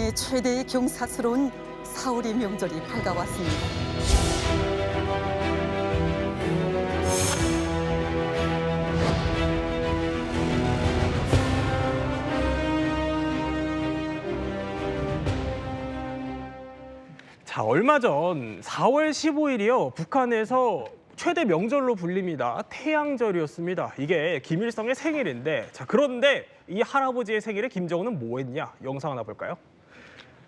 국내 최대의 경사스러운 4월의 명절이 밝아왔습니다. 자, 얼마 전 4월 15일이요. 북한에서 최대 명절로 불립니다. 태양절이었습니다. 이게 김일성의 생일인데, 자, 그런데 이 할아버지의 생일에 김정은은 뭐 했냐? 영상 하나 볼까요?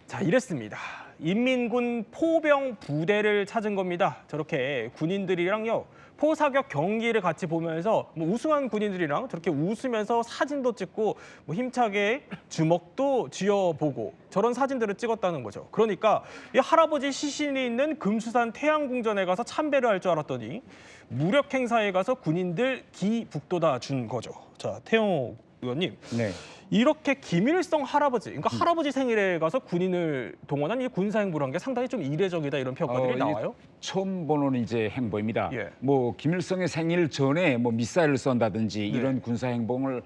자, 이랬습니다. 인민군 포병 부대를 찾은 겁니다. 저렇게 군인들이랑요, 포사격 경기를 같이 보면서 우승한 군인들이랑 저렇게 웃으면서 사진도 찍고 힘차게 주먹도 쥐어보고 저런 사진들을 찍었다는 거죠. 그러니까 이 할아버지 시신이 있는 금수산 태양궁전에 가서 참배를 할 줄 알았더니 무력 행사에 가서 군인들 기 북돋아 준 거죠. 자, 태용 의원님. 네. 이렇게 김일성 할아버지, 그러니까 할아버지 생일에 가서 군인을 동원한 이 군사 행보를 한 게 상당히 좀 이례적이다 이런 평가들이 나와요. 처음 보는 이제 행보입니다. 예. 뭐 김일성의 생일 전에 뭐 미사일을 쏜다든지 네. 이런 군사 행보를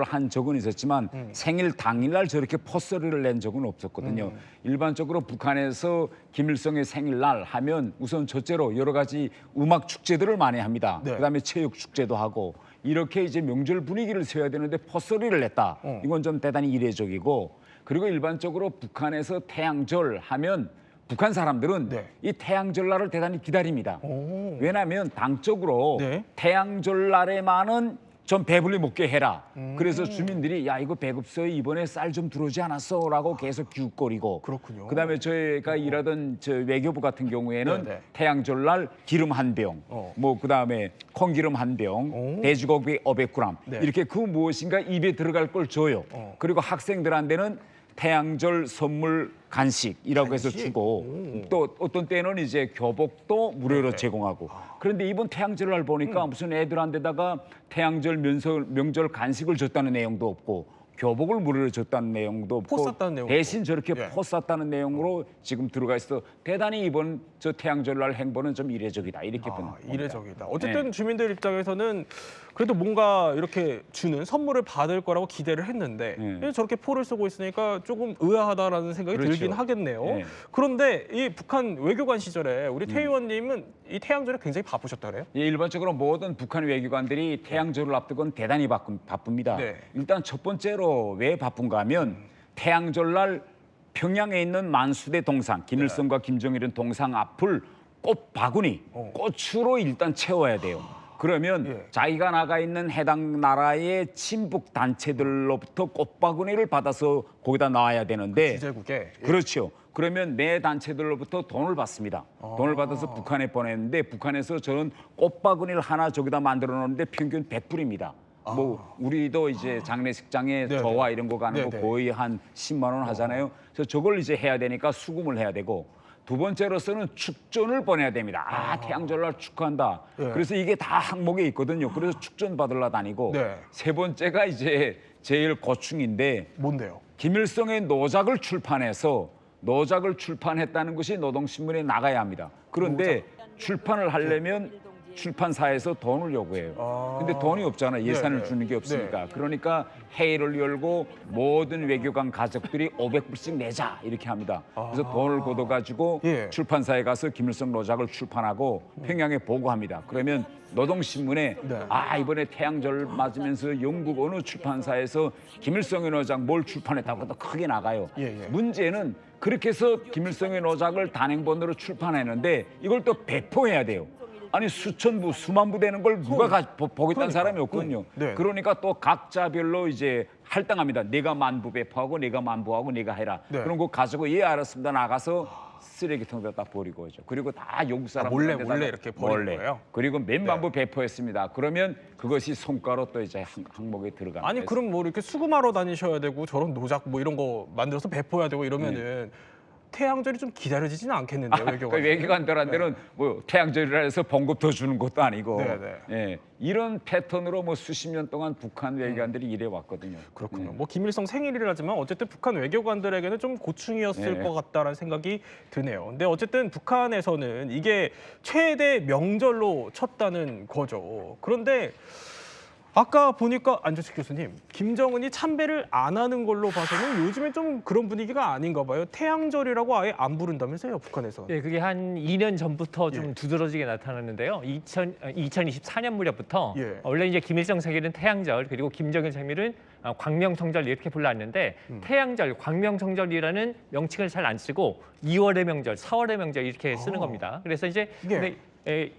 한 적은 있었지만 생일 당일날 저렇게 포스터를 낸 적은 없었거든요. 일반적으로 북한에서 김일성의 생일날 하면 우선 첫째로 여러 가지 음악 축제들을 많이 합니다. 네. 그다음에 체육 축제도 하고 이렇게 이제 명절 분위기를 세워야 되는데 포스터를 냈다. 이건 좀 대단히 이례적이고 그리고 일반적으로 북한에서 태양절 하면 북한 사람들은 네. 이 태양절날을 대단히 기다립니다. 오. 왜냐하면 당적으로 네. 태양절날에만은 좀 배불리 먹게 해라. 그래서 주민들이 야 이거 배급소에 이번에 쌀 좀 들어오지 않았어라고 계속 기웃거리고. 그렇군요. 그다음에 저희가 일하던 저 외교부 같은 경우에는 네네. 태양절날 기름 한 병, 뭐 그다음에 콩기름 한 병, 오. 돼지고기 500g 네. 이렇게 그 무엇인가 입에 들어갈 걸 줘요. 그리고 학생들한테는 태양절 선물 간식이라고 해서 간식? 주고 또 어떤 때는 이제 교복도 무료로 네. 제공하고 그런데 이번 태양절날 보니까 무슨 애들한테다가 태양절 명절 간식을 줬다는 내용도 없고 교복을 무료로 줬다는 내용도 없고 포 쌌다는 내용도 대신 저렇게 예. 포 쌌다는 내용으로 지금 들어가 있어 대단히 이번 저 태양절날 행보는 좀 이례적이다 이렇게 봅니다. 이례적이다. 어쨌든 네. 주민들 입장에서는 그래도 뭔가 이렇게 주는 선물을 받을 거라고 기대를 했는데 네. 저렇게 포를 쓰고 있으니까 조금 의아하다라는 생각이 그렇죠. 들긴 하겠네요. 네. 그런데 이 북한 외교관 시절에 우리 태 의원님은 이 태양절에 굉장히 바쁘셨다 그래요? 예, 일반적으로 모든 북한 외교관들이 태양절을 앞두고는 대단히 바쁩니다. 네. 일단 첫 번째로 왜 바쁜가 하면 태양절날 평양에 있는 만수대 동상, 김일성과 김정일은 동상 앞을 꽃 바구니, 꽃으로 일단 채워야 돼요. 그러면 예. 자기가 나가 있는 해당 나라의 친북 단체들로부터 꽃바구니를 받아서 거기다 놔야 되는데 주제국에 그렇죠. 그러면 내 단체들로부터 돈을 받습니다. 돈을 받아서 북한에 보냈는데 북한에서 저는 꽃바구니를 하나 저기다 만들어 놓는데 평균 100불입니다. 뭐 우리도 이제 장례식장에 네네. 저와 이런 거 가는 거 네네. 거의 한 10만 원 하잖아요. 그래서 저걸 이제 해야 되니까 수금을 해야 되고 두 번째로서는 축전을 보내야 됩니다. 태양절날 축하한다. 예. 그래서 이게 다 항목에 있거든요. 그래서 축전 받으러 다니고 네. 세 번째가 이제 제일 고충인데 뭔데요? 김일성의 노작을 출판했다는 것이 노동신문에 나가야 합니다. 그런데 출판을 하려면 출판사에서 돈을 요구해요. 근데 돈이 없잖아요. 예산을 네, 네. 주는 게 없으니까. 네. 그러니까 회의를 열고 모든 외교관 가족들이 500불씩 내자 이렇게 합니다. 그래서 돈을 걷어가지고 예. 출판사에 가서 김일성 노작을 출판하고 평양에 보고합니다. 그러면 노동신문에 네. 이번에 태양절 맞으면서 영국 어느 출판사에서 김일성의 노작 뭘 출판했다고 또 크게 나가요. 예, 예. 문제는 그렇게 해서 김일성의 노작을 단행본으로 출판했는데 이걸 또 배포해야 돼요. 아니 수천 부, 수만 부 되는 걸 누가 보겠다는 사람이 없거든요. 네. 그러니까 또 각자별로 이제 할당합니다. 내가 만부 배포하고 내가 만부하고 내가 해라. 네. 그런 거 가지고 예 알았습니다. 나가서 쓰레기통에다 딱 버리고 오죠. 그리고 다 영국 사람들 몰래 이렇게 버리는 거예요? 그리고 몇만 부 배포했습니다. 그러면 그것이 성과로 또 이제 항목에 들어갑니다. 아니 그럼 뭐 이렇게 수금하러 다니셔야 되고 저런 노작 뭐 이런 거 만들어서 배포해야 되고 이러면은 태양절이 좀 기다려지지는 않겠는데요, 외교관. 그러니까 외교관들한테는 뭐 태양절이라 해서 봉급 더 주는 것도 아니고 네. 예, 이런 패턴으로 뭐 수십 년 동안 북한 외교관들이 일해 왔거든요. 그렇군요. 뭐 김일성 생일이라지만 어쨌든 북한 외교관들에게는 좀 고충이었을 네. 것 같다라는 생각이 드네요. 근데 어쨌든 북한에서는 이게 최대 명절로 쳤다는 거죠. 그런데 아까 보니까 안조식 교수님, 김정은이 참배를 안 하는 걸로 봐서는 요즘에 좀 그런 분위기가 아닌가 봐요. 태양절이라고 아예 안 부른다면서요, 북한에서. 예, 그게 한 2년 전부터 예. 좀 두드러지게 나타났는데요. 2024년 무렵부터 예. 원래 이제 김일성 생일은 태양절, 그리고 김정일 생일은 광명성절 이렇게 불렀는데 태양절, 광명성절이라는 명칭을 잘 안 쓰고 2월의 명절, 4월의 명절 이렇게 쓰는 겁니다. 그래서 이제 예. 근데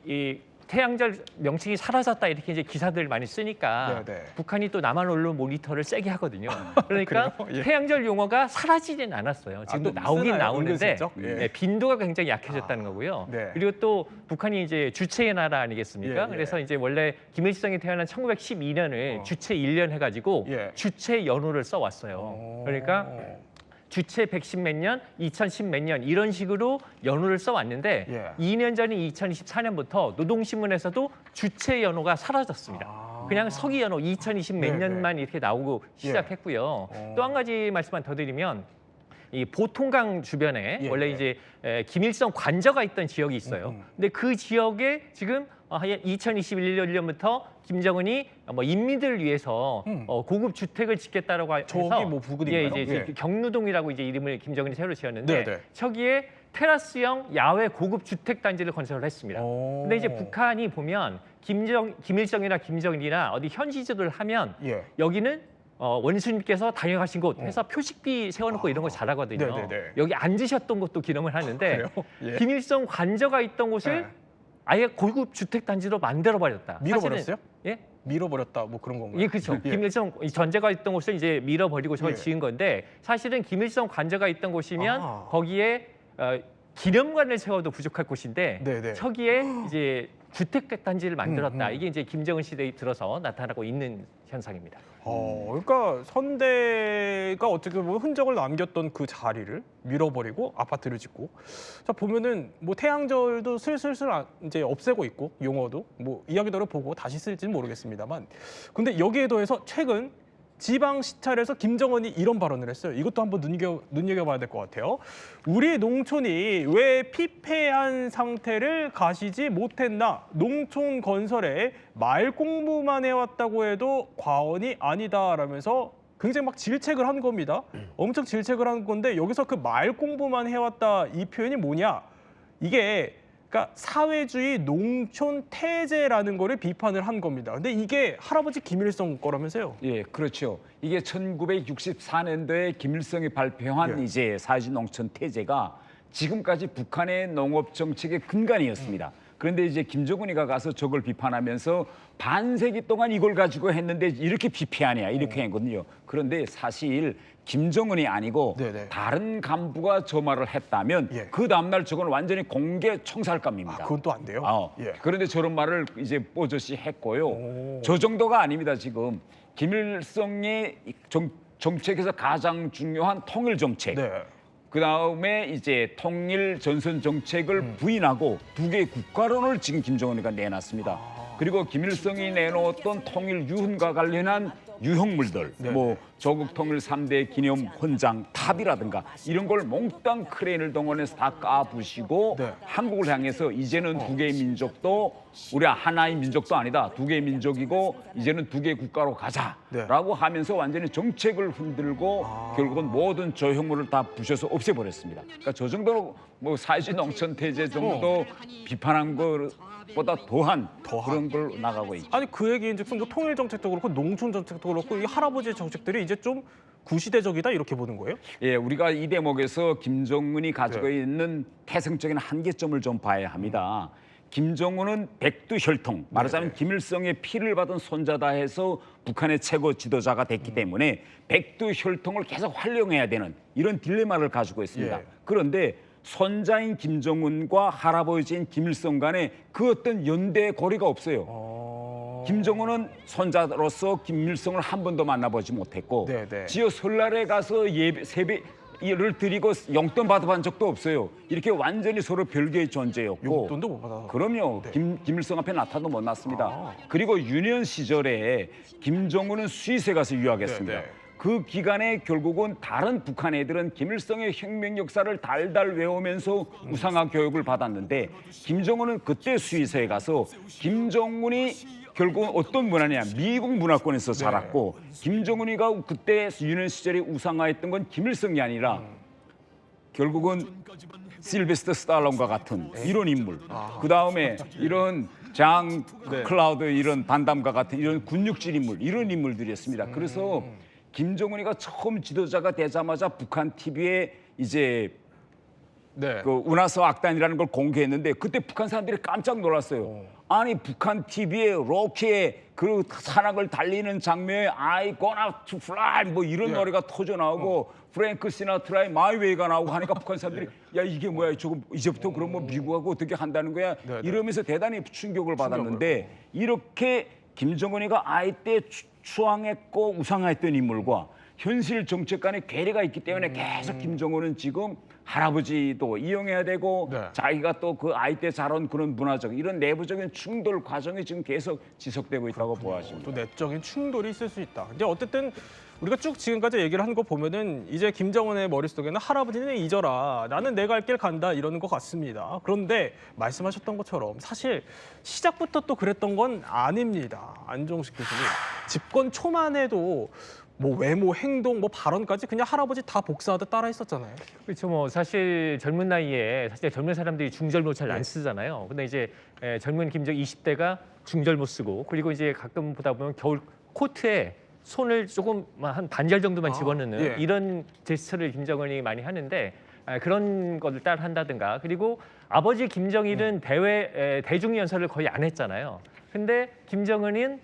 이 태양절 명칭이 사라졌다 이렇게 이제 기사들 많이 쓰니까 네, 네. 북한이 또 남한 언론 모니터를 세게 하거든요. 그러니까 그래요? 예. 태양절 용어가 사라지진 않았어요. 지금도 또 나오긴 쓰나요? 나오는데 은근슬쩍? 예. 네, 빈도가 굉장히 약해졌다는 거고요. 네. 그리고 또 북한이 이제 주체의 나라 아니겠습니까? 예, 예. 그래서 이제 원래 김일성이 태어난 1912년을 주체 1년 해가지고 예. 주체 연호를 써왔어요. 그러니까 주체 110 몇 년, 2010 몇 년 이런 식으로 연호를 써왔는데 예. 2년 전인 2024년부터 노동신문에서도 주체 연호가 사라졌습니다. 그냥 서기 연호 2020 몇 아. 네네. 년만 이렇게 나오고 시작했고요. 또 한 가지 말씀만 더 드리면 이 보통강 주변에 예, 원래 예. 이제 김일성 관저가 있던 지역이 있어요. 근데 그 지역에 지금 2021년부터 김정은이 뭐 인민들을 위해서 고급 주택을 짓겠다라고 해서 저기 뭐 부근인가요? 예, 이제 예. 경루동이라고 이제 이름을 김정은이 새로 지었는데 네, 네. 저기에 테라스형 야외 고급 주택 단지를 건설을 했습니다. 오. 근데 이제 북한이 보면 김일성이나 김정일이나 어디 현지 지도를 하면 예. 여기는 원수님께서 다녀가신 곳 해서 표식비 세워놓고 이런 거 잘하거든요. 네네네. 여기 앉으셨던 곳도 기념을 하는데 그래요? 예. 김일성 관저가 있던 곳을 네. 아예 고급 주택 단지로 만들어 버렸다. 밀어버렸어요? 예? 밀어버렸다 뭐 그런 건가요? 예, 그렇죠. 예. 김일성 이 전제가 있던 곳을 이제 밀어버리고 저걸 예. 지은 건데 사실은 김일성 관저가 있던 곳이면 아. 거기에 기념관을 세워도 부족할 곳인데 네네. 저기에 이제 주택 단지를 만들었다. 이게 이제 김정은 시대에 들어서 나타나고 있는 현상입니다. 그러니까 선대가 어떻게 보면 흔적을 남겼던 그 자리를 밀어버리고 아파트를 짓고, 자 보면은 뭐 태양절도 슬슬슬 이제 없애고 있고 용어도 뭐 이야기대로 보고 다시 쓸지는 모르겠습니다만, 근데 여기에 더해서 최근 지방 시찰에서 김정은이 이런 발언을 했어요. 이것도 한번 눈여겨봐야 될 것 같아요. 우리 농촌이 왜 피폐한 상태를 가시지 못했나? 농촌 건설에 말 공부만 해왔다고 해도 과언이 아니다라면서 굉장히 막 질책을 한 겁니다. 엄청 질책을 한 건데 여기서 그 말 공부만 해왔다 이 표현이 뭐냐? 이게 그러니까 사회주의 농촌 태제라는 거를 비판을 한 겁니다. 근데 이게 할아버지 김일성 거라면서요? 예, 그렇죠. 이게 1964년도에 김일성이 발표한 예. 이제 사회주의 농촌 태제가 지금까지 북한의 농업 정책의 근간이었습니다. 그런데 이제 김정은이가 가서 저걸 비판하면서 반세기 동안 이걸 가지고 했는데 이렇게 비피하냐 이렇게 했거든요. 그런데 사실 김정은이 아니고 네네. 다른 간부가 저 말을 했다면 예. 그 다음날 저건 완전히 공개 총살감입니다. 그건 또 안 돼요? 예. 그런데 저런 말을 이제 뽀젓이 했고요. 오. 저 정도가 아닙니다. 지금 김일성의 정책에서 가장 중요한 통일 정책. 네. 그 다음에 이제 통일 전선 정책을 부인하고 두 개의 국가론을 지금 김정은이가 내놨습니다. 그리고 김일성이 내놓았던 통일 유훈과 관련한 유형물들, 네. 뭐 조국 통일 3대 기념 헌장 탑이라든가 이런 걸 몽땅 크레인을 동원해서 다 까부시고 네. 한국을 향해서 이제는 두 개의 민족도 우리 하나의 민족도 아니다. 두 개의 민족이고 이제는 두 개의 국가로 가자라고 하면서 완전히 정책을 흔들고 결국은 모든 조형물을 다 부셔서 없애버렸습니다. 그러니까 저 정도로 뭐 사회주의 농촌 태제 정도 비판한 것보다 더한 그런 걸 나가고 있죠. 아니 그 얘기인즉슨 뭐 통일 정책도 그렇고 농촌 정책도 그렇고 이 할아버지의 정책들이 이제 좀 구시대적이다 이렇게 보는 거예요? 예, 우리가 이 대목에서 김정은이 가지고 있는 태생적인 한계점을 좀 봐야 합니다. 김정은은 백두혈통, 말하자면 김일성의 피를 받은 손자다 해서 북한의 최고 지도자가 됐기 때문에 백두혈통을 계속 활용해야 되는 이런 딜레마를 가지고 있습니다. 예. 그런데 손자인 김정은과 할아버지인 김일성 간에 그 어떤 연대 고리가 없어요. 김정은은 손자로서 김일성을 한 번도 만나보지 못했고 네네. 지어 설날에 가서 세배를 드리고 용돈 받아본 적도 없어요. 이렇게 완전히 서로 별개의 존재였고 용돈도 못 받아서. 그럼요. 네. 김일성 앞에 나타도 못 났습니다. 그리고 유년 시절에 김정은은 스위스에 가서 유학했습니다. 네, 네. 그 기간에 결국은 다른 북한 애들은 김일성의 혁명 역사를 달달 외우면서 우상화 교육을 받았는데 김정은은 그때 스위스에 가서 김정은이 결국은 어떤 문화냐 미국 문화권에서 자랐고 김정은이가 그때 유년 시절에 우상화했던 건 김일성이 아니라 결국은 실베스터 스탈론과 같은 이런 인물. 그 다음에 이런 장 클라우드 이런 반담과 같은 이런 군육질 인물 이런 인물들이었습니다. 그래서 김정은이가 처음 지도자가 되자마자 북한 TV에 이제 그 운하서 악단이라는 걸 공개했는데 그때 북한 사람들이 깜짝 놀랐어요. 아니 북한 TV에 로키의 그 산악을 달리는 장면에 I gonna to fly 뭐 이런 노래가 터져 나오고 프랭크 시나트라의 My Way가 나오고 하니까 북한 사람들이 야 이게 뭐야 저거 이제부터 그럼 뭐 미국하고 어떻게 한다는 거야 이러면서 대단히 충격을 받았는데 이렇게 김정은이가 아이 때 추앙했고 우상화했던 인물과 현실 정책 간의 괴리가 있기 때문에 계속 김정은은 지금 할아버지도 이용해야 되고 자기가 또 그 아이 때 자란 그런 문화적 이런 내부적인 충돌 과정이 지금 계속 지속되고 있다고 보아집니다. 또 내적인 충돌이 있을 수 있다. 근데 어쨌든 우리가 쭉 지금까지 얘기를 한 거 보면은 이제 김정은의 머릿속에는 할아버지는 잊어라. 나는 내가 할 길 간다 이러는 것 같습니다. 그런데 말씀하셨던 것처럼 사실 시작부터 또 그랬던 건 아닙니다. 안종식 교수님. 집권 초만 해도 뭐 외모, 행동, 뭐 발언까지 그냥 할아버지 다 복사하듯 따라 했었잖아요. 그렇죠. 뭐 사실 젊은 나이에 사실 젊은 사람들이 중절모 잘 안 쓰잖아요. 근데 이제 젊은 김정 20대가 중절모 쓰고 그리고 이제 가끔 보다 보면 겨울 코트에 손을 조금 한 반절 정도만 집어넣는 이런 제스처를 김정은이 많이 하는데 그런 것을 따라 한다든가 그리고 아버지 김정일은 대중연설을 거의 안 했잖아요. 근데 김정은은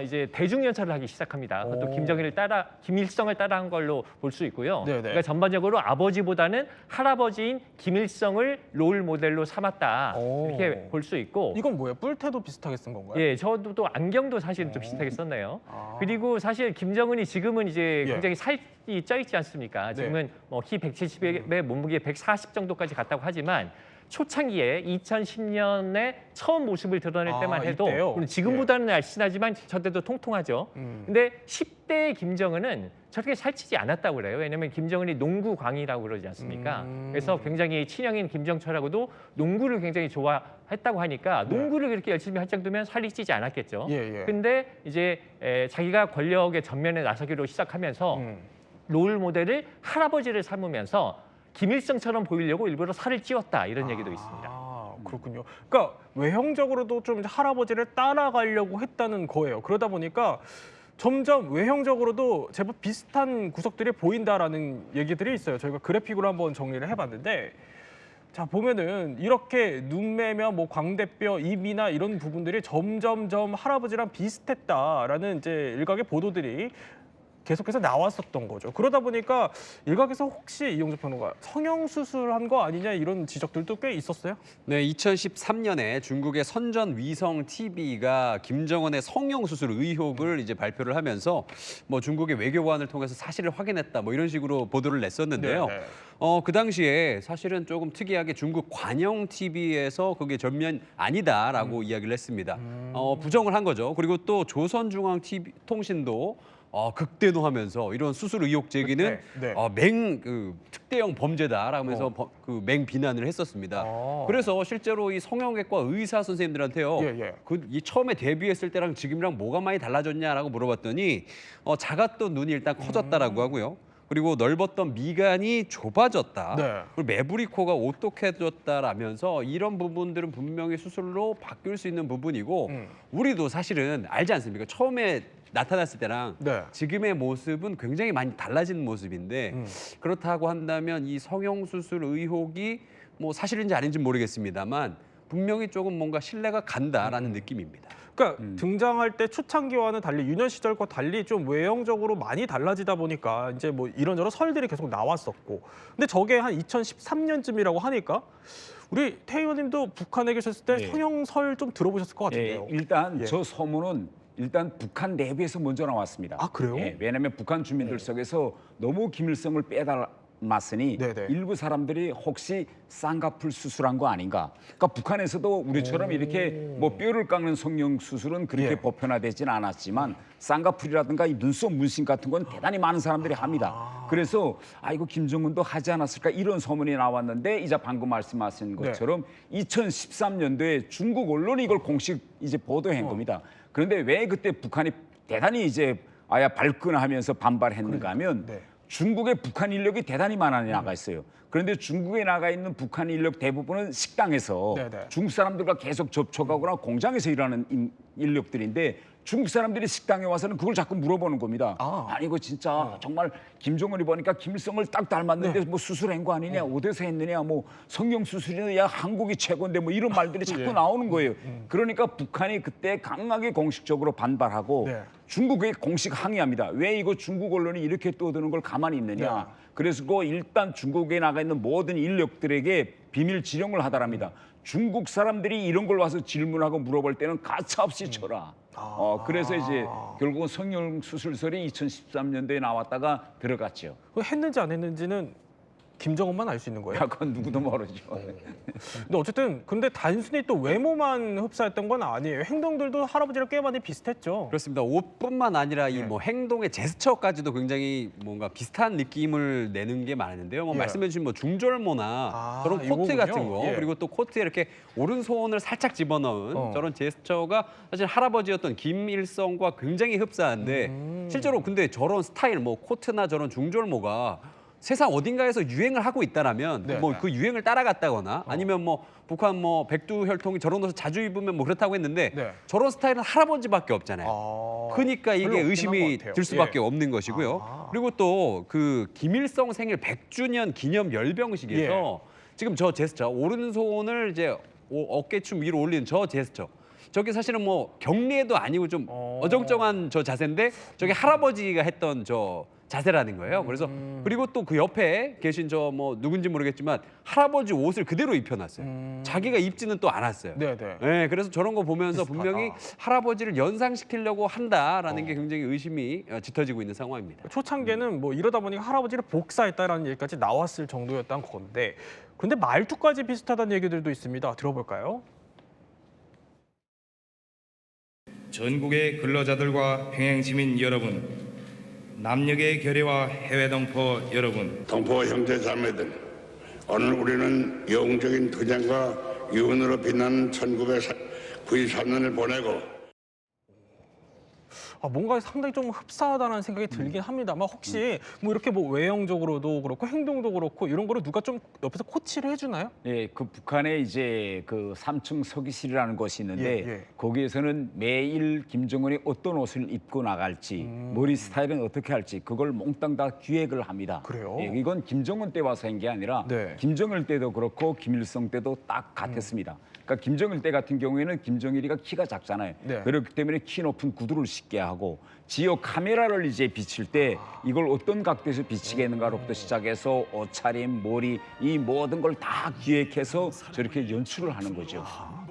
이제 대중연설을 하기 시작합니다. 그것도 김일성을 따라한 걸로 볼 수 있고요. 그러니까 전반적으로 아버지보다는 할아버지인 김일성을 롤 모델로 삼았다 이렇게 볼 수 있고. 이건 뭐예요? 뿔테도 비슷하게 쓴 건가요? 예, 저도 또 안경도 사실은 좀 비슷하게 썼네요. 그리고 사실 김정은이 지금은 이제 굉장히 살이 쪄 있지 않습니까? 지금은 뭐 키 170에 몸무게 140 정도까지 갔다고 하지만. 초창기에 2010년에 처음 모습을 드러낼 때만 해도 물론 지금보다는 날씬하지만 저때도 통통하죠. 근데 10대 김정은은 저렇게 살찌지 않았다고 그래요. 왜냐하면 김정은이 농구광이라고 그러지 않습니까? 그래서 굉장히 친형인 김정철하고도 농구를 굉장히 좋아했다고 하니까 농구를 그렇게 열심히 할 정도면 살이 찌지 않았겠죠. 근데 이제 자기가 권력의 전면에 나서기로 시작하면서 롤 모델을 할아버지를 삼으면서 김일성처럼 보이려고 일부러 살을 찌웠다 이런 얘기도 있습니다. 그렇군요. 그러니까 외형적으로도 좀 할아버지를 따라가려고 했다는 거예요. 그러다 보니까 점점 외형적으로도 제법 비슷한 구석들이 보인다라는 얘기들이 있어요. 저희가 그래픽으로 한번 정리를 해봤는데 자 보면은 이렇게 눈매며 뭐 광대뼈, 입이나 이런 부분들이 점점점 할아버지랑 비슷했다라는 이제 일각의 보도들이 계속해서 나왔었던 거죠. 그러다 보니까 일각에서 혹시 이용재 평론가 성형수술한 거 아니냐 이런 지적들도 꽤 있었어요? 네, 2013년에 중국의 선전 위성 TV가 김정은의 성형수술 의혹을 이제 발표를 하면서 뭐 중국의 외교관을 통해서 사실을 확인했다 뭐 이런 식으로 보도를 냈었는데요. 그 당시에 사실은 조금 특이하게 중국 관영 TV에서 그게 전면 아니다라고 이야기를 했습니다. 부정을 한 거죠. 그리고 또 조선중앙 TV 통신도 극대노하면서 이런 수술 의혹 제기는 특대형 범죄다라면서 그 맹비난을 했었습니다. 그래서 실제로 이 성형외과 의사 선생님들한테요. 이 처음에 데뷔했을 때랑 지금이랑 뭐가 많이 달라졌냐라고 물어봤더니 작았던 눈이 일단 커졌다라고 하고요. 그리고 넓었던 미간이 좁아졌다. 그리고 매부리 코가 오똑해졌다라면서 이런 부분들은 분명히 수술로 바뀔 수 있는 부분이고 우리도 사실은 알지 않습니까? 처음에 나타났을 때랑 지금의 모습은 굉장히 많이 달라진 모습인데 그렇다고 한다면 이 성형수술 의혹이 뭐 사실인지 아닌지 모르겠습니다만 분명히 조금 뭔가 신뢰가 간다라는 느낌입니다. 그러니까 등장할 때 초창기와는 달리 유년 시절과 달리 좀 외형적으로 많이 달라지다 보니까 이제 뭐 이런저런 설들이 계속 나왔었고 근데 저게 한 2013년쯤이라고 하니까 우리 태 의원님도 북한에 계셨을 때 성형설 좀 들어보셨을 것 같은데요. 일단 저 소문은 일단 북한 내부에서 먼저 나왔습니다. 아 그래요? 왜냐하면 북한 주민들 속에서 너무 김일성을 맞으니 네네. 일부 사람들이 혹시 쌍꺼풀 수술한 거 아닌가. 그러니까 북한에서도 우리처럼 이렇게 뭐 뼈를 깎는 성형 수술은 그렇게 예. 보편화되진 않았지만 쌍꺼풀이라든가 이 눈썹 문신 같은 건 대단히 많은 사람들이 합니다. 그래서 이거 김정은도 하지 않았을까 이런 소문이 나왔는데 이제 방금 말씀하신 것처럼 2013년도에 중국 언론이 이걸 공식 이제 보도한 겁니다. 그런데 왜 그때 북한이 대단히 이제 발끈하면서 반발했는가 하면 네. 중국에 북한 인력이 대단히 많이 나가 있어요. 그런데 중국에 나가 있는 북한 인력 대부분은 식당에서 네네. 중국 사람들과 계속 접촉하거나 공장에서 일하는 인력들인데 중국 사람들이 식당에 와서는 그걸 자꾸 물어보는 겁니다. 아니 이거 진짜 정말 김정은이 보니까 김일성을 딱 닮았는데 뭐 수술한 거 아니냐, 어디서 했느냐, 뭐 성형 수술이냐, 야 한국이 최고인데 뭐 이런 말들이 자꾸 나오는 거예요. 그러니까 북한이 그때 강하게 공식적으로 반발하고 네. 중국에 공식 항의합니다. 왜 이거 중국 언론이 이렇게 떠드는 걸 가만히 있느냐. 그래서 일단 중국에 나가 있는 모든 인력들에게 비밀 지령을 하더랍니다. 중국 사람들이 이런 걸 와서 질문하고 물어볼 때는 가차없이 쳐라. 그래서 이제 결국은 성형 수술설이 2013년도에 나왔다가 들어갔죠. 그거 했는지 안 했는지는 김정은만 알 수 있는 거예요? 그건 누구도 모르죠. 근데 어쨌든 근데 단순히 또 외모만 흡사했던 건 아니에요. 행동들도 할아버지랑 꽤 많이 비슷했죠. 그렇습니다. 옷뿐만 아니라 이 예. 뭐 행동의 제스처까지도 굉장히 뭔가 비슷한 느낌을 내는 게 많은데요. 뭐 예. 말씀해주신 뭐 중절모나 저런 코트 이거군요. 같은 거 예. 그리고 또 코트에 이렇게 오른손을 살짝 집어넣은 저런 제스처가 사실 할아버지였던 김일성과 굉장히 흡사한데 실제로 근데 저런 스타일 뭐 코트나 저런 중절모가 세상 어딘가에서 유행을 하고 있다라면 네. 뭐 그 유행을 따라갔다거나 아니면 뭐 북한 뭐 백두혈통이 저런 옷을 자주 입으면 뭐 그렇다고 했는데 네. 저런 스타일은 할아버지밖에 없잖아요. 그러니까 별로 이게 없긴 의심이 한것 같아요. 들 수밖에 예. 없는 것이고요. 그리고 또 그 김일성 생일 100주년 기념 열병식에서 지금 저 제스처 오른손을 이제 어깨춤 위로 올리는 저 제스처. 저게 사실은 뭐 경례도 아니고 좀 어정쩡한 저 자세인데 저게 할아버지가 했던 저 자세라는 거예요. 그래서 그리고 또 그 옆에 계신 저 뭐 누군지 모르겠지만 할아버지 옷을 그대로 입혀놨어요. 자기가 입지는 또 않았어요. 네네. 네, 그래서 저런 거 보면서 비슷하다. 분명히 할아버지를 연상시키려고 한다라는 게 굉장히 의심이 짙어지고 있는 상황입니다. 초창기에는 뭐 이러다 보니까 할아버지를 복사했다라는 얘기까지 나왔을 정도였던 건데 근데 말투까지 비슷하다는 얘기들도 있습니다. 들어볼까요? 전국의 근로자들과 평행시민 여러분, 남녘의 결의와 해외 동포 여러분, 동포 형제 자매들, 오늘 우리는 영웅적인 투쟁과 유언으로 빛나는 1993년을 보내고 뭔가 상당히 좀 흡사하다는 생각이 들긴 합니다만 혹시 뭐 이렇게 뭐 외형적으로도 그렇고 행동도 그렇고 이런 거를 누가 좀 옆에서 코치를 해주나요? 예, 그 북한에 이제 그 3층 서기실이라는 곳이 있는데 예. 거기에서는 매일 김정은이 어떤 옷을 입고 나갈지 머리 스타일은 어떻게 할지 그걸 몽땅 다 기획을 합니다. 그래요? 예, 이건 김정은 때 와서 한 게 아니라 네. 김정일 때도 그렇고 김일성 때도 딱 같았습니다. 그러니까 김정일 때 같은 경우에는 김정일이가 키가 작잖아요. 네. 그렇기 때문에 키 높은 구두를 신게 하고 지역 카메라를 이제 비칠 때 이걸 어떤 각도에서 비치겠는가로부터 시작해서 옷차림, 머리 이 모든 걸 다 기획해서 저렇게 연출을 하는 거죠.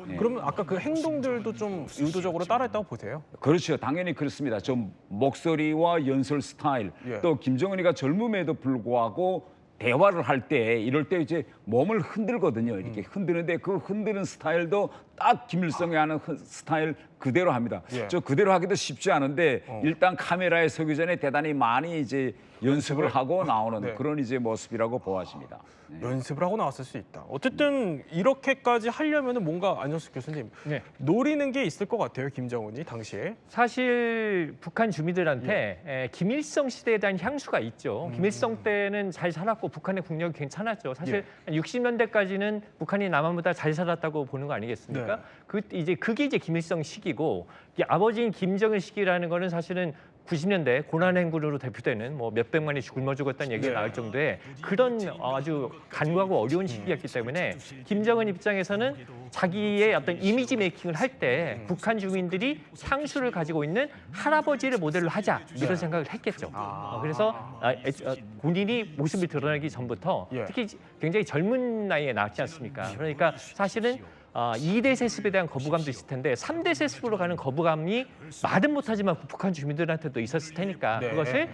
예. 그러면 아까 그 행동들도 좀 의도적으로 따라했다고 보세요? 그렇죠. 당연히 그렇습니다. 좀 목소리와 연설 스타일 예. 또 김정은이가 젊음에도 불구하고 대화를 할 때 이럴 때 이제 몸을 흔들거든요. 이렇게 흔드는데 그 흔드는 스타일도 딱 김일성이 하는 스타일 그대로 합니다. 예. 저 그대로 하기도 쉽지 않은데 일단 카메라에 서기 전에 대단히 많이 이제 연습을 하고 나오는 네. 그런 이제 모습이라고 보아집니다. 연습을 하고 나왔을 수 있다. 어쨌든 이렇게까지 하려면은 뭔가 안정숙 교수님 네. 노리는 게 있을 것 같아요. 김정은이 당시에. 사실 북한 주민들한테 김일성 시대에 대한 향수가 있죠. 김일성 때는 잘 살았고 북한의 국력이 괜찮았죠. 사실 60년대까지는 북한이 남한보다 잘 살았다고 보는 거 아니겠습니까? 네. 그게 이제 김일성 시기고 이게 아버지인 김정일 시기라는 거는 사실은 90년대 고난행군으로 대표되는 뭐 몇백만이 굶어 죽었다는 얘기가 나올 정도의 그런 아주 간과하고 어려운 시기였기 때문에 김정은 입장에서는 자기의 어떤 이미지 메이킹을 할 때 북한 주민들이 향수를 가지고 있는 할아버지를 모델로 하자 이런 생각을 했겠죠. 그래서 본인이 모습이 드러나기 전부터 예. 특히 굉장히 젊은 나이에 나왔지 않습니까? 그러니까 사실은 2대 세습에 대한 거부감도 있을 텐데 3대 세습으로 가는 거부감이 말은 못하지만 북한 주민들한테도 있었을 테니까 네. 그것을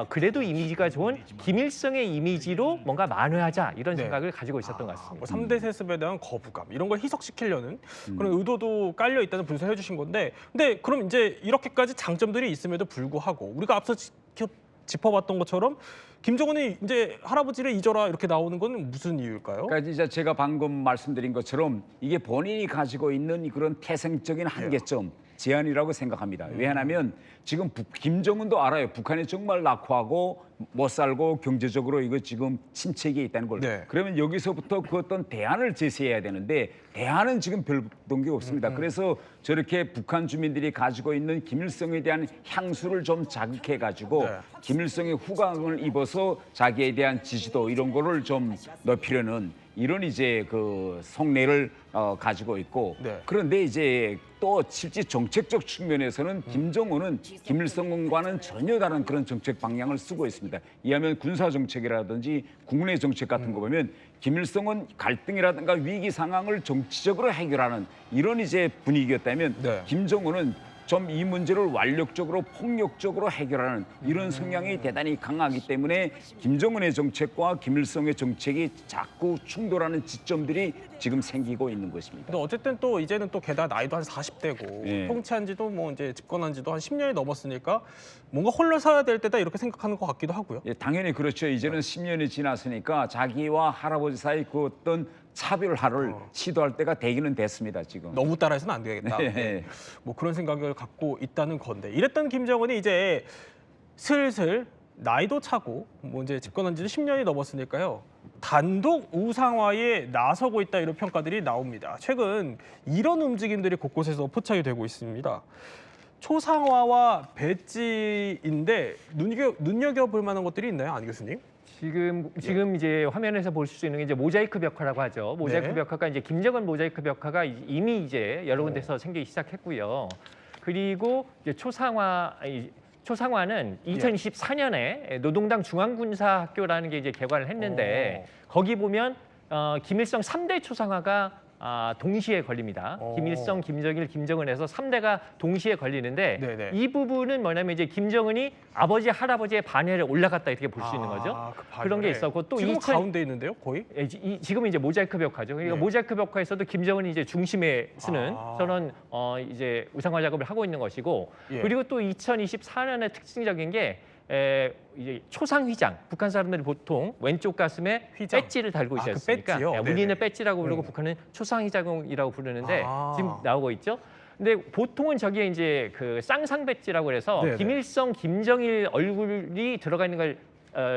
그래도 이미지가 좋은 김일성의 이미지로 뭔가 만회하자 이런 생각을 가지고 있었던 것 같습니다. 뭐 3대 세습에 대한 거부감 이런 걸 희석시키려는 그런 의도도 깔려 있다는 분석해 주신 건데 근데 그럼 이제 이렇게까지 장점들이 있음에도 불구하고 우리가 앞서 짚어봤던 것처럼 김정은이 이제 할아버지를 잊어라 이렇게 나오는 건 무슨 이유일까요? 그러니까 이제 제가 방금 말씀드린 것처럼 이게 본인이 가지고 있는 그런 태생적인 한계점 제한이라고 생각합니다. 왜냐하면 지금 김정은도 알아요. 북한이 정말 낙후하고 못 살고 경제적으로 이거 지금 침체기에 있다는 걸. 네. 그러면 여기서부터 그 어떤 대안을 제시해야 되는데 대안은 지금 별 어떤 게 없습니다. 그래서 저렇게 북한 주민들이 가지고 있는 김일성에 대한 향수를 좀 자극해 가지고 네. 김일성의 후광을 입어서 자기에 대한 지지도 이런 거를 좀 높이려는 이런 이제 그 속내를 가지고 있고 네. 그런데 이제 또 실제 정책적 측면에서는 김정은은 김일성과는 전혀 다른 그런 정책 방향을 쓰고 있습니다. 이하면 군사 정책이라든지 국내 정책 같은 거 보면 김일성은 갈등이라든가 위기 상황을 정치적으로 해결하는 이런 이제 분위기였다면 네. 김정은은 좀 이 문제를 완력적으로 폭력적으로 해결하는 이런 성향이 대단히 강하기 때문에 김정은의 정책과 김일성의 정책이 자꾸 충돌하는 지점들이 지금 생기고 있는 것입니다. 근데 어쨌든 또 이제는 또 게다가 나이도 한 40대고 예. 통치한 지도 뭐 이제 집권한 지도 한 10년이 넘었으니까 뭔가 홀로 서야 될 때다 이렇게 생각하는 것 같기도 하고요. 예, 당연히 그렇죠. 이제는 10년이 지났으니까 자기와 할아버지 사이 그 어떤 차별화를 시도할 때가 되기는 됐습니다. 지금. 너무 따라해서는 안 되겠다. 네. 네. 뭐 그런 생각을 갖고 있다는 건데 이랬던 김정은이 이제 슬슬 나이도 차고 뭐 이제 집권한 지도 10년이 넘었으니까요. 단독 우상화에 나서고 있다 이런 평가들이 나옵니다. 최근 이런 움직임들이 곳곳에서 포착이 되고 있습니다. 초상화와 배지인데 눈여겨볼 만한 것들이 있나요, 안 교수님? 지금 이제 화면에서 볼 수 있는 게 이제 모자이크 벽화라고 하죠. 모자이크 네. 벽화가 이제 김정은 모자이크 벽화가 이미 이제 여러 군데서 생기기 시작했고요. 그리고 이제 초상화는 2024년에 노동당 중앙군사학교라는 게 이제 개관을 했는데 거기 보면 김일성 3대 초상화가 동시에 걸립니다. 김일성, 김정일, 김정은에서 3대가 동시에 걸리는데 네네. 이 부분은 뭐냐면 이제 김정은이 아버지, 할아버지의 반열에 올라갔다 이렇게 볼 수 있는 거죠. 그 그런 게 반열에. 있었고 또 지금 가운데 있는데요, 거의? 지금은 이제 모자이크 벽화죠. 그러니까 네. 모자이크 벽화에서도 김정은이 이제 중심에 쓰는 저런 이제 우상화 작업을 하고 있는 것이고 예. 그리고 또 2024년에 특징적인 게 이제 초상휘장. 북한 사람들이 보통 왼쪽 가슴에 휘장. 배지를 달고 있지 그 않습니까? 배지요? 우리는 네네. 배지라고 부르고 북한은 초상휘장이라고 부르는데 아. 지금 나오고 있죠. 근데 보통은 저기에 이제 그 쌍상 배지라고 그래서 네네. 김일성, 김정일 얼굴이 들어가 있는 걸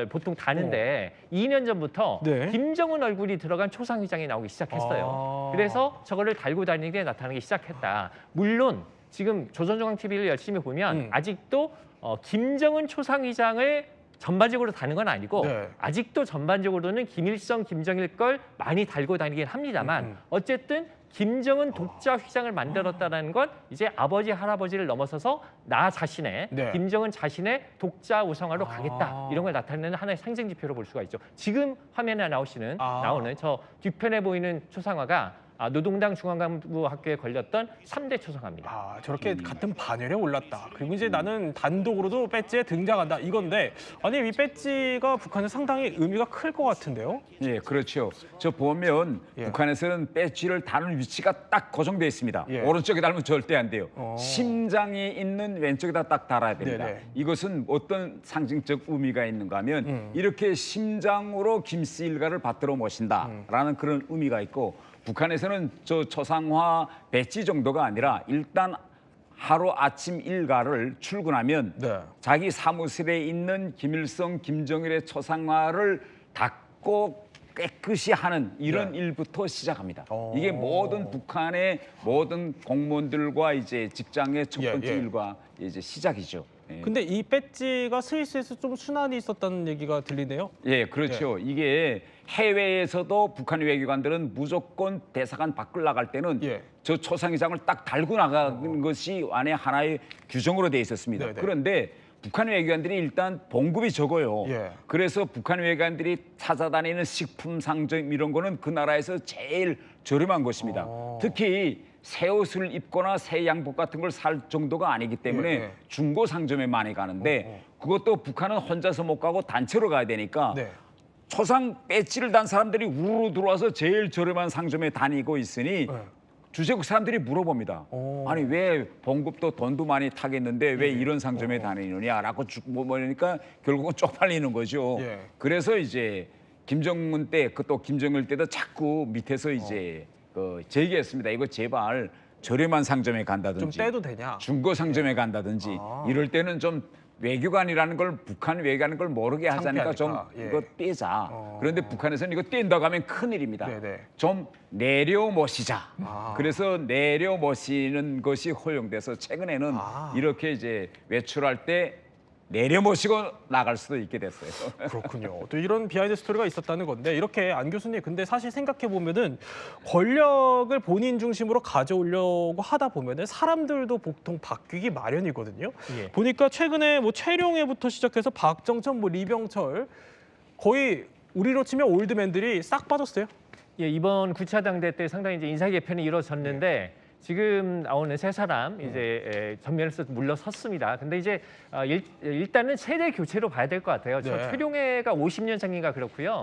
보통 다는데 2년 전부터 네. 김정은 얼굴이 들어간 초상휘장이 나오기 시작했어요. 그래서 저거를 달고 다니는 게 나타나기 시작했다. 물론 지금 조선중앙TV를 열심히 보면 아직도 김정은 초상휘장을 전반적으로 다는 건 아니고 네. 아직도 전반적으로는 김일성, 김정일 걸 많이 달고 다니긴 합니다만 어쨌든 김정은 독자 휘장을 만들었다는 건 이제 아버지, 할아버지를 넘어서서 나 자신의 네. 김정은 자신의 독자 우상화로 가겠다 이런 걸 나타내는 하나의 상징 지표로 볼 수가 있죠. 지금 화면에 나오는 저 뒤편에 보이는 초상화가 노동당 중앙간부학교에 걸렸던 3대 초상화입니다. 저렇게 같은 반열에 올랐다. 그리고 이제 나는 단독으로도 배지에 등장한다. 이건데 아니 이 배지가 북한에 상당히 의미가 클 것 같은데요. 예, 그렇죠. 저 보면 예. 북한에서는 배지를 다는 위치가 딱 고정돼 있습니다. 예. 오른쪽에 달면 절대 안 돼요. 심장에 있는 왼쪽에다 딱 달아야 됩니다. 네네. 이것은 어떤 상징적 의미가 있는가 하면 이렇게 심장으로 김씨 일가를 받들어 모신다라는 그런 의미가 있고 북한에서는 저 초상화 배지 정도가 아니라 일단 하루 아침 일과를 출근하면 네. 자기 사무실에 있는 김일성, 김정일의 초상화를 닦고 깨끗이 하는 이런 일부터 시작합니다. 이게 모든 북한의 모든 공무원들과 이제 직장의 첫 번째 예. 일과 이제 시작이죠. 예. 근데 이 배지가 스위스에서 좀 순환이 있었다는 얘기가 들리네요. 예, 그렇죠. 이게 해외에서도 북한 외교관들은 무조건 대사관 밖을 나갈 때는 예. 저 초상휘장을 딱 달고 나가는 것이 안에 하나의 규정으로 돼 있었습니다. 네네. 그런데 북한 외교관들이 일단 봉급이 적어요. 예. 그래서 북한 외교관들이 찾아다니는 식품 상점 이런 거는 그 나라에서 제일 저렴한 것입니다. 특히 새 옷을 입거나 새 양복 같은 걸 살 정도가 아니기 때문에 예. 중고 상점에 많이 가는데 그것도 북한은 혼자서 못 가고 단체로 가야 되니까 네. 초상 배지를 단 사람들이 우르르 들어와서 제일 저렴한 상점에 다니고 있으니 주재국 사람들이 물어봅니다. 아니 왜 봉급도 돈도 많이 타겠는데 왜 이런 상점에 다니느냐라고 물으니까 결국은 쪽팔리는 거죠. 예. 그래서 이제 김정은 때, 또 김정일 때도 자꾸 밑에서 이제 제기했습니다. 이거 제발 저렴한 상점에 좀 간다든지 떼도 되냐? 중고 상점에 간다든지 이럴 때는 좀 외교관이라는 걸 북한 외교관이라는 걸 모르게 하자니까 좀 창피하니까. 예. 이거 떼자. 그런데 북한에서는 이거 뗀다고 하면 큰일입니다. 네네. 좀 내려모시자. 그래서 내려모시는 것이 허용돼서 최근에는 이렇게 이제 외출할 때 내려모시고 나갈 수도 있게 됐어요. 그렇군요. 또 이런 비하인드 스토리가 있었다는 건데 이렇게 안 교수님 근데 사실 생각해 보면은 권력을 본인 중심으로 가져오려고 하다 보면은 사람들도 보통 바뀌기 마련이거든요. 예. 보니까 최근에 뭐 최룡해부터 시작해서 박정천, 뭐 리병철 거의 우리로 치면 올드맨들이 싹 빠졌어요. 예, 이번 9차 당대 때 상당히 이제 인사 개편이 이루어졌는데 지금 나오는 세 사람 이제 전면에서 물러섰습니다. 근데 이제 일단은 세대 교체로 봐야 될 것 같아요. 저 네. 최룡해가 50년생인가 그렇고요.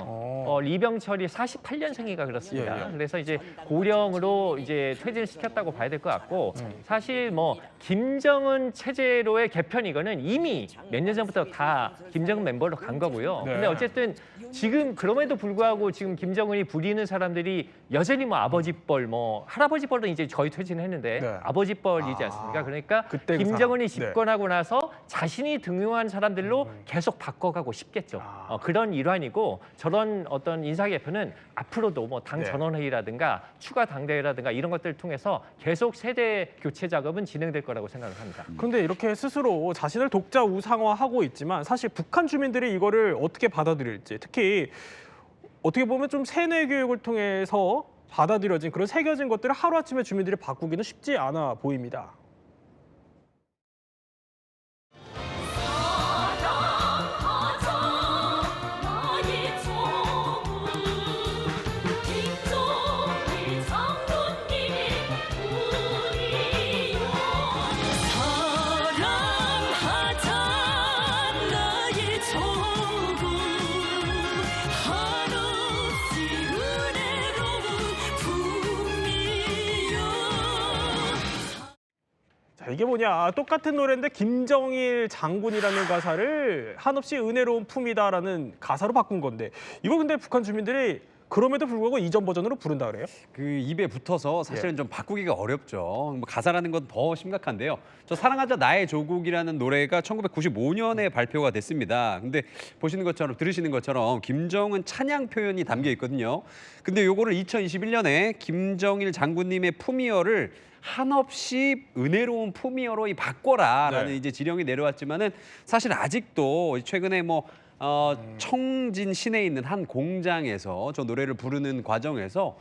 리병철이 48년생인가 그렇습니다. 그래서 이제 고령으로 이제 퇴진시켰다고 봐야 될 것 같고 사실 뭐 김정은 체제로의 개편 이거는 이미 몇 년 전부터 다 김정은 멤버로 간 거고요. 네. 근데 어쨌든 지금 그럼에도 불구하고 지금 김정은이 부리는 사람들이 여전히 뭐 아버지 뻘, 뭐 할아버지 뻘은 이제 거의 퇴진했는데 네. 아버지 뻘이지 않습니까? 그러니까 그때 그 김정은이 사람. 집권하고 나서 자신이 등용한 사람들로 계속 바꿔가고 싶겠죠. 그런 일환이고 저런 어떤 인사 개편은 앞으로도 뭐 당 네. 전원회의라든가 추가 당대회라든가 이런 것들을 통해서 계속 세대 교체 작업은 진행될 거라고 생각을 합니다. 그런데 이렇게 스스로 자신을 독자 우상화하고 있지만 사실 북한 주민들이 이거를 어떻게 받아들일지 특히 어떻게 보면 좀 세뇌 교육을 통해서 받아들여진 그런 새겨진 것들을 하루아침에 주민들이 바꾸기는 쉽지 않아 보입니다. 자, 이게 뭐냐? 똑같은 노래인데 김정일 장군이라는 가사를 한없이 은혜로운 품이다라는 가사로 바꾼 건데 이거 근데 북한 주민들이 그럼에도 불구하고 이전 버전으로 부른다 그래요? 그 입에 붙어서 사실은 좀 바꾸기가 어렵죠. 뭐 가사라는 건 더 심각한데요. 저 사랑하자 나의 조국이라는 노래가 1995년에 발표가 됐습니다. 근데 보시는 것처럼 들으시는 것처럼 김정은 찬양 표현이 담겨 있거든요. 근데 요거를 2021년에 김정일 장군님의 품위어를 한없이 은혜로운 품위어로 바꿔라라는 네. 이제 지령이 내려왔지만은 사실 아직도 최근에 뭐 청진 시내에 있는 한 공장에서 저 노래를 부르는 과정에서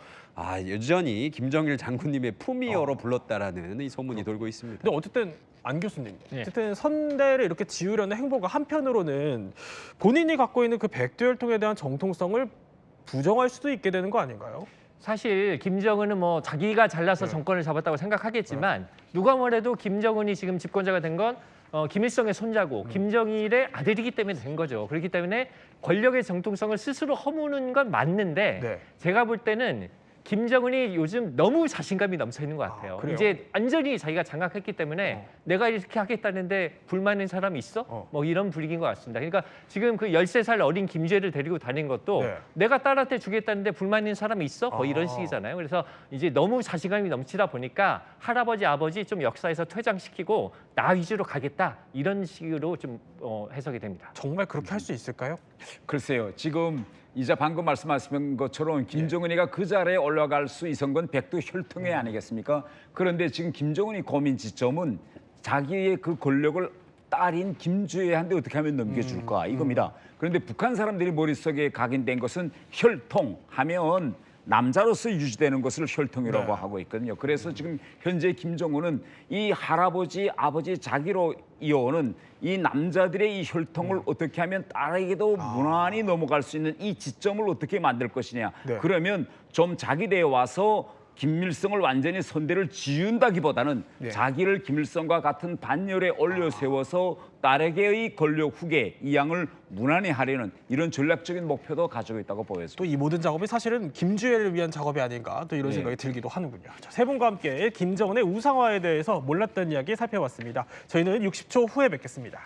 여전히 김정일 장군님의 품위어로 불렀다라는 이 소문이 돌고 있습니다. 근데 어쨌든 안 교수님, 예. 어쨌든 선대를 이렇게 지으려는 행보가 한편으로는 본인이 갖고 있는 그 백두혈통에 대한 정통성을 부정할 수도 있게 되는 거 아닌가요? 사실 김정은은 뭐 자기가 잘나서 정권을 잡았다고 생각하겠지만 누가 뭐래도 김정은이 지금 집권자가 된 건 김일성의 손자고 김정일의 아들이기 때문에 된 거죠. 그렇기 때문에 권력의 정통성을 스스로 허무는 건 맞는데 네. 제가 볼 때는 김정은이 요즘 너무 자신감이 넘쳐 있는 것 같아요. 그래요? 이제 완전히 자기가 장악했기 때문에 내가 이렇게 하겠다는데 불만 있는 사람이 있어? 뭐 이런 분위기인 것 같습니다. 그러니까 지금 그 13살 어린 김제를 데리고 다닌 것도 네. 내가 딸한테 주겠다는데 불만 있는 사람이 있어? 뭐 이런 식이잖아요. 그래서 이제 너무 자신감이 넘치다 보니까 할아버지, 아버지 좀 역사에서 퇴장시키고 나 위주로 가겠다 이런 식으로 좀 해석이 됩니다. 정말 그렇게 할 수 있을까요? 글쎄요. 지금 이자 방금 말씀하신 것처럼 김정은이가 그 자리에 올라갈 수 있은 건 백두혈통회 아니겠습니까? 그런데 지금 김정은이 고민 지점은 자기의 그 권력을 딸인 김주애한테 어떻게 하면 넘겨줄까 이겁니다. 그런데 북한 사람들이 머릿속에 각인된 것은 혈통 하면 남자로서 유지되는 것을 혈통이라고 네. 하고 있거든요. 그래서 지금 현재 김정은은 이 할아버지, 아버지, 자기로 이어오는 이 남자들의 이 혈통을 어떻게 하면 딸에게도 무난히 넘어갈 수 있는 이 지점을 어떻게 만들 것이냐. 네. 그러면 좀 자기대에 와서 김일성을 완전히 선대를 지운다기보다는 자기를 김일성과 같은 반열에 올려 세워서 딸에게의 권력 후계 이양을 무난히 하려는 이런 전략적인 목표도 가지고 있다고 보여집니다. 또 이 모든 작업이 사실은 김주애를 위한 작업이 아닌가 또 이런 생각이 들기도 하는군요. 자, 세 분과 함께 김정은의 우상화에 대해서 몰랐던 이야기 살펴봤습니다. 저희는 60초 후에 뵙겠습니다.